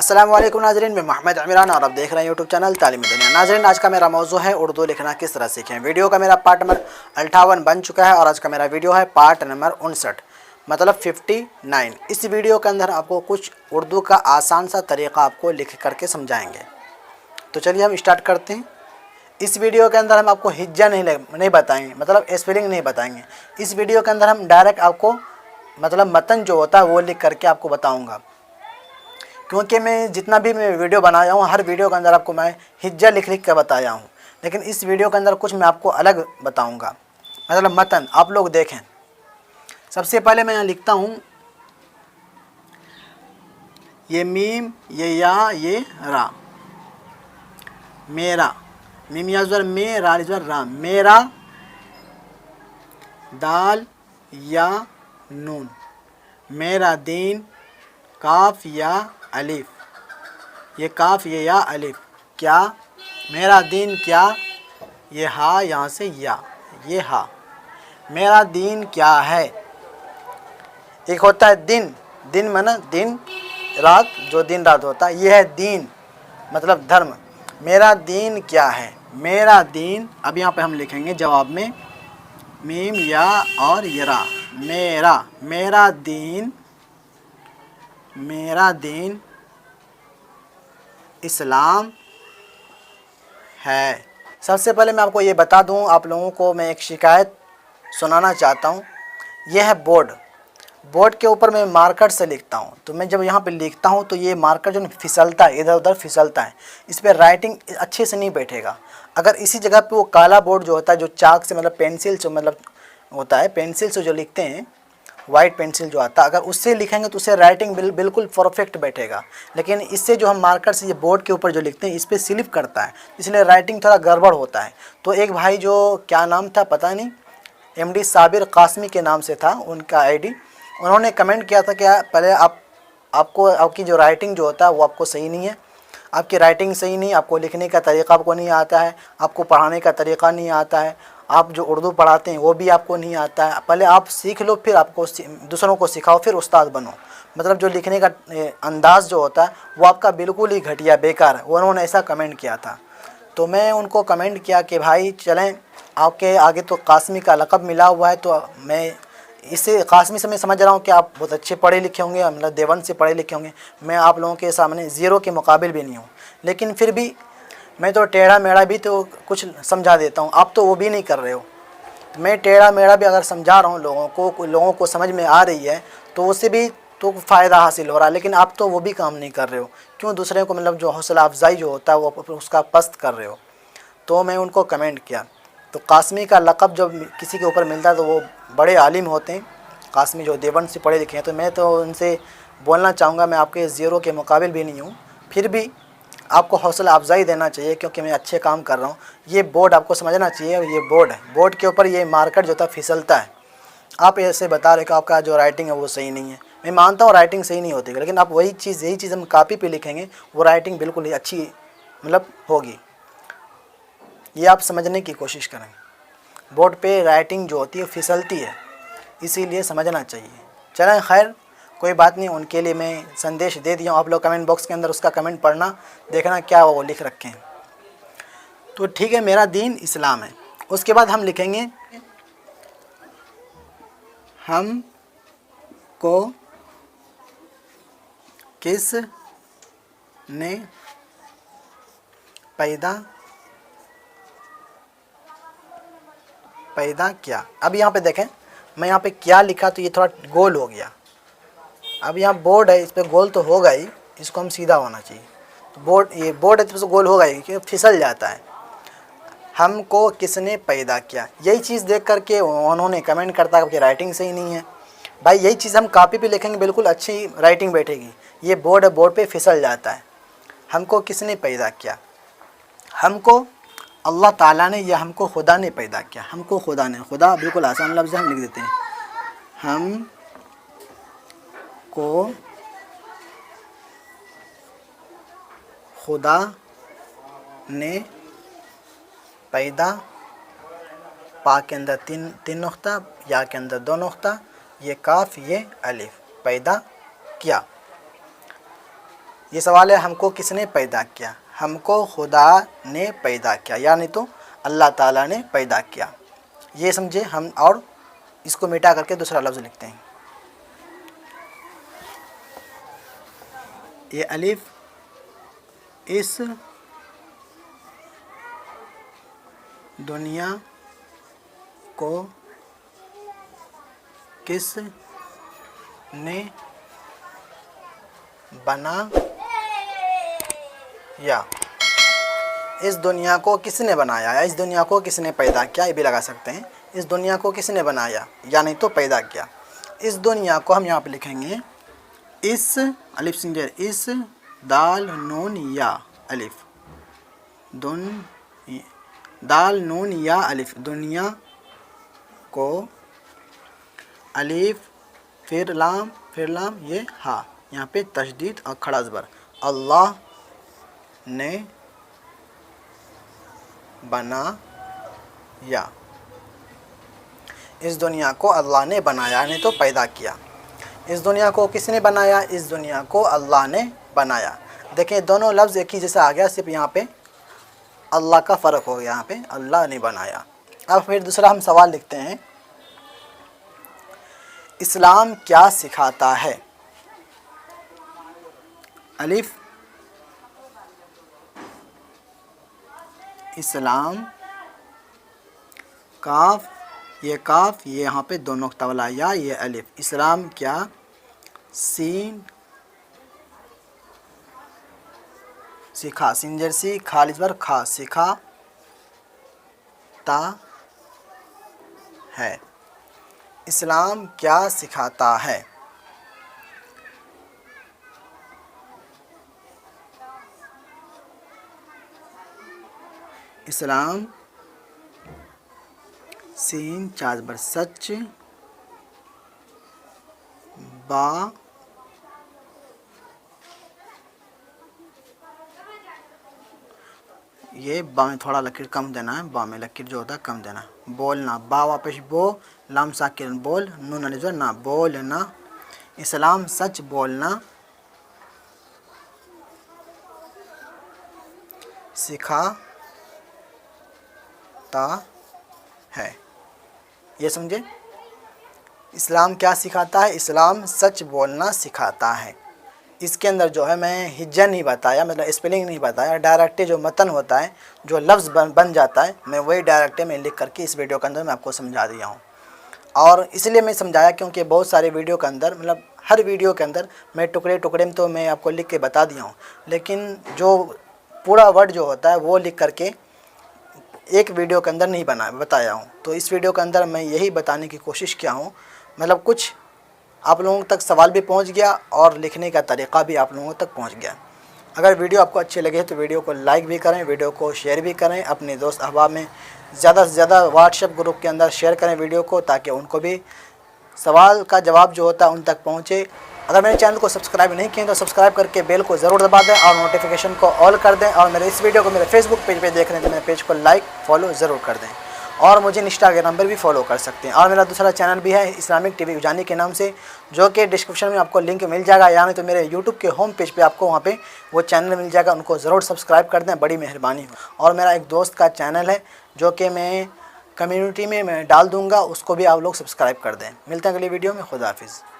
अस्सलाम वालेकुम नाज़रीन, मैं मोहम्मद इमरान और आप देख रहे हैं यूट्यूब चैनल तालीमी दुनिया। नाज़रीन, आज का मेरा मौजू है उर्दू लिखना किस तरह सीखें। वीडियो का मेरा पार्ट नंबर 58 बन चुका है और आज का मेरा वीडियो है पार्ट नंबर 59 मतलब 59। इस वीडियो के अंदर आपको कुछ उर्दू का आसान सा तरीक़ा आपको लिख करके समझाएँगे। तो चलिए हम स्टार्ट करते हैं। इस वीडियो के अंदर हम आपको हिज्जा नहीं बताएँगे, मतलब स्पेलिंग नहीं बताएँगे। इस वीडियो के अंदर हम डायरेक्ट आपको मतलब मतन जो होता है वो लिख करके आपको बताऊँगा, क्योंकि मैं जितना भी मैं वीडियो बनाया हूँ हर वीडियो के अंदर आपको मैं हिज्जा लिख कर बताया हूँ, लेकिन इस वीडियो के अंदर कुछ मैं आपको अलग बताऊँगा, मतलब मतन आप लोग देखें। सबसे पहले मैं यहाँ लिखता हूँ, ये मीम, ये या, ये रा, मेरा, मीम या ज़र में, रा ज़र रा, मेरा, दाल या नून, मेरा दीन, काफ या अलिफ, ये काफ ये या अलिफ, क्या, मेरा दीन क्या, ये हा यहाँ से या, ये हा, मेरा दीन क्या है। एक होता है दिन, दिन माना दिन रात, जो दिन रात होता है, ये है दीन मतलब धर्म। मेरा दीन क्या है, मेरा दीन, अब यहाँ पे हम लिखेंगे जवाब में मीम या और यरा, मेरा, मेरा दीन, मेरा दीन इस्लाम है। सबसे पहले मैं आपको ये बता दूं, आप लोगों को मैं एक शिकायत सुनाना चाहता हूं। यह है बोर्ड, बोर्ड के ऊपर मैं मार्कर से लिखता हूं, तो मैं जब यहाँ पे लिखता हूं तो ये मार्कर जो फिसलता है, इधर उधर फिसलता है, इस पर राइटिंग अच्छे से नहीं बैठेगा। अगर इसी जगह पे वो काला बोर्ड जो होता है, जो चाक से मतलब पेंसिल से मतलब होता है, पेंसिल से जो लिखते हैं, वाइट पेंसिल जो आता है, अगर उससे लिखेंगे तो उससे राइटिंग बिल्कुल परफेक्ट बैठेगा। लेकिन इससे जो हम मार्कर से ये बोर्ड के ऊपर जो लिखते हैं, इस पर स्लिप करता है, इसलिए राइटिंग थोड़ा गड़बड़ होता है। तो एक भाई जो क्या नाम था पता नहीं, MD साबिर कासमी के नाम से था उनका ID, उन्होंने कमेंट किया था कि पहले आपकी जो राइटिंग जो होता है वो आपको सही नहीं है, आपकी राइटिंग सही नहीं, आपको लिखने का तरीक़ा आपको नहीं आता है, आपको पढ़ाने का तरीक़ा नहीं आता है, आप जो उर्दू पढ़ाते हैं वो भी आपको नहीं आता है। पहले आप सीख लो, फिर आपको दूसरों को सिखाओ, फिर उस्ताद बनो। मतलब जो लिखने का अंदाज़ जो होता है वो आपका बिल्कुल ही घटिया बेकार है। उन्होंने ऐसा कमेंट किया था। तो मैं उनको कमेंट किया कि भाई चलें, आपके आगे तो कासमी का लक़ब मिला हुआ है, तो मैं इससे कासमी से मैं समझ रहा हूँ कि आप बहुत अच्छे पढ़े लिखे होंगे, मतलब देवबंद से पढ़े लिखे होंगे। मैं आप लोगों के सामने ज़ीरो के मुकाबिल भी नहीं हूँ, लेकिन फिर भी मैं तो टेढ़ा मेढ़ा भी तो कुछ समझा देता हूँ, आप तो वो भी नहीं कर रहे हो। मैं टेढ़ा मेढ़ा भी अगर समझा रहा हूँ लोगों को समझ में आ रही है, तो उससे भी तो फ़ायदा हासिल हो रहा है, लेकिन आप तो वो भी काम नहीं कर रहे हो। क्यों दूसरे को मतलब जो हौसला अफजाई जो होता है वो उसका पस्त कर रहे हो। तो मैं उनको कमेंट किया। तो कासमी का लक़ब जब किसी के ऊपर मिलता है तो वो बड़े आलिम होते हैं, कासमी जो देवबंद से पढ़े लिखे हैं। तो मैं तो उनसे बोलना चाहूँगा, मैं आपके ज़ीरो के मुकाबिल भी नहीं हूँ, फिर भी आपको हौसला अफजाई देना चाहिए, क्योंकि मैं अच्छे काम कर रहा हूँ। ये बोर्ड आपको समझना चाहिए, ये बोर्ड है, बोर्ड के ऊपर ये मार्कर जो होता है फिसलता है। आप ऐसे बता रहे कि आपका जो राइटिंग है वो सही नहीं है। मैं मानता हूँ राइटिंग सही नहीं होती, लेकिन आप यही चीज़ हम कापी पे लिखेंगे, वो राइटिंग बिल्कुल ही अच्छी मतलब होगी। ये आप समझने की कोशिश करें। बोर्ड पे राइटिंग जो होती है फिसलती है, इसीलिए समझना चाहिए। चलें खैर, कोई बात नहीं, उनके लिए मैं संदेश दे दिया हूँ। आप लोग कमेंट बॉक्स के अंदर उसका कमेंट पढ़ना, देखना क्या वो लिख रखे हैं। तो ठीक है, मेरा दीन इस्लाम है। उसके बाद हम लिखेंगे, हम को किस ने पैदा किया। अब यहाँ पे देखें, मैं यहाँ पे क्या लिखा तो ये थोड़ा गोल हो गया। अब यहाँ बोर्ड है, इस पर गोल तो होगा ही, इसको हम सीधा होना चाहिए। तो ये बोर्ड है तो गोल होगा ही, क्योंकि फिसल जाता है। हमको किसने पैदा किया, यही चीज़ देख करके उन्होंने कमेंट करता है कि राइटिंग सही नहीं है। भाई यही चीज़ हम कापी पे लिखेंगे, बिल्कुल अच्छी राइटिंग बैठेगी। ये बोर्ड है, बोर्ड पे फिसल जाता है। हमको किसने पैदा किया, हमको अल्लाह ताला ने या हमको खुदा ने पैदा किया। हमको खुदा ने, खुदा बिल्कुल आसान लफ्ज़ हम लिख देते हैं, हम को खुदा ने पैदा, पा के अंदर तीन नुक्ता, या के अंदर 2 नुक्ता, ये काफ ये अलिफ, पैदा किया। ये सवाल है हमको किसने पैदा किया। हमको खुदा ने पैदा किया, यानी तो अल्लाह ताला ने पैदा किया। ये समझे हम। और इसको मिटा करके दूसरा लफ्ज़ लिखते हैं। ये अलिफ इस दुनिया को किस ने बनाया। इस दुनिया को किसने बनाया, इस दुनिया को किसने पैदा किया, ये भी लगा सकते हैं। इस दुनिया को किसने बनाया या नहीं तो पैदा किया। इस दुनिया को हम यहाँ पे लिखेंगे इस अलिफ सिंजर इस दाल नून या अलिफ दाल नून या अलिफ दुनिया को अलिफ फिर लाम ये हा, यहाँ पे तशदीद और खड़ा ज़बर अल्लाह ने बनाया। इस दुनिया को अल्लाह ने बनाया यानी तो पैदा किया। इस दुनिया को किसने बनाया, इस दुनिया को अल्लाह ने बनाया। देखें दोनों लफ्ज़ एक ही जैसा आ गया, सिर्फ यहाँ पे अल्लाह का फ़र्क हो गया, यहाँ पे अल्लाह ने बनाया। अब फिर दूसरा हम सवाल लिखते हैं, इस्लाम क्या सिखाता है। अलिफ इस्लाम काफ ये यहाँ पे दोनों तवला या ये अलिफ। इस्लाम क्या सीन सिखा सिंजर सी खालिज पर खा सिखाता है। इस्लाम क्या सिखाता है। इस्लाम सीन चार बर सच बा ये बा में थोड़ा लकीर कम देना है, बा में लकीर जो होता है कम देना है। बोलना बा वापस बो लाम साकिन बोल नून अलिफ ना बोलना। इस्लाम सच बोलना सिखाता है। ये समझे इस्लाम क्या सिखाता है। इस्लाम सच बोलना सिखाता है। इसके अंदर जो है मैं हिज्जा नहीं बताया, मतलब स्पेलिंग नहीं बताया, डायरेक्ट जो मतन होता है जो लफ्ज़ बन जाता है मैं वही डायरेक्ट में लिख करके इस वीडियो के अंदर मैं आपको समझा दिया हूँ। और इसलिए मैं समझाया क्योंकि बहुत सारे वीडियो के अंदर मतलब हर वीडियो के अंदर मैं टुकड़े टुकड़े में तो मैं आपको लिख के बता दिया हूँ, लेकिन जो पूरा वर्ड जो होता है वो लिख करके एक वीडियो के अंदर नहीं बताया हूँ। तो इस वीडियो के अंदर मैं यही बताने की कोशिश किया हूँ, मतलब कुछ आप लोगों तक सवाल भी पहुँच गया और लिखने का तरीक़ा भी आप लोगों तक पहुँच गया। अगर वीडियो आपको अच्छे लगे तो वीडियो को लाइक भी करें, वीडियो को शेयर भी करें, अपने दोस्त अहबाब में ज़्यादा से ज़्यादा व्हाट्सएप ग्रुप के अंदर शेयर करें वीडियो को, ताकि उनको भी सवाल का जवाब जो होता है उन तक पहुँचे। अगर मेरे चैनल को सब्सक्राइब नहीं किए तो सब्सक्राइब करके बेल को ज़रूर दबा दें और नोटिफिकेशन को ऑल कर दें। और मेरे इस वीडियो को मेरे फेसबुक पेज पे देख रहे हैं तो मेरे पेज को लाइक फॉलो ज़रूर कर दें। और मुझे इंस्टाग्राम पर भी फॉलो कर सकते हैं। और मेरा दूसरा चैनल भी है इस्लामिक टीवी उजानी के नाम से, जो कि डिस्क्रिप्शन में आपको लिंक मिल जाएगा, या नहीं तो मेरे यूट्यूब के होम पेज पे आपको वहाँ पे वो चैनल मिल जाएगा, उनको ज़रूर सब्सक्राइब कर दें, बड़ी मेहरबानी हो। और मेरा एक दोस्त का चैनल है जो कि मैं कम्युनिटी में मैं डाल दूँगा, उसको भी आप लोग सब्सक्राइब कर दें। मिलते हैं अगली वीडियो में। खुदा हाफिज़।